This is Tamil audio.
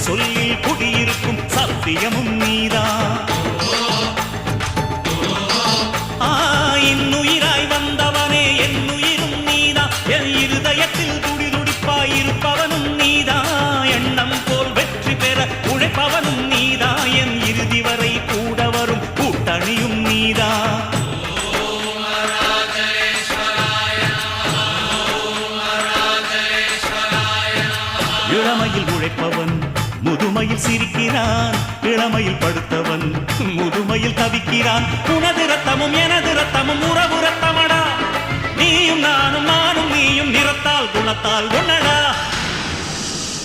சொல்லில் குடியிருக்கும் சத்தியமும் நீதான். இன்னுயிராய் வந்தவனே என் உயிரும் நீதான். என் இருதயத்தில் துடிதுடிப்பாயிருப்பவனும் நீதான். எண்ணம் போல் வெற்றி பெற உழைப்பவனும் நீதான். என் இறுதி வரை கூட வரும் கூட்டணியும் நீதான். இளமையில் உழைப்பவன் முதுமையில் சிரிக்கிறான். இளமையில் படுத்தவன் முதுமையில் தவிக்கிறான். உனது ரத்தமும் எனது ரத்தமும் உறவு ரத்தமடா. நீயும் நானும் நானும் நீயும் நிறத்தால் குணத்தால் ஒன்னடா.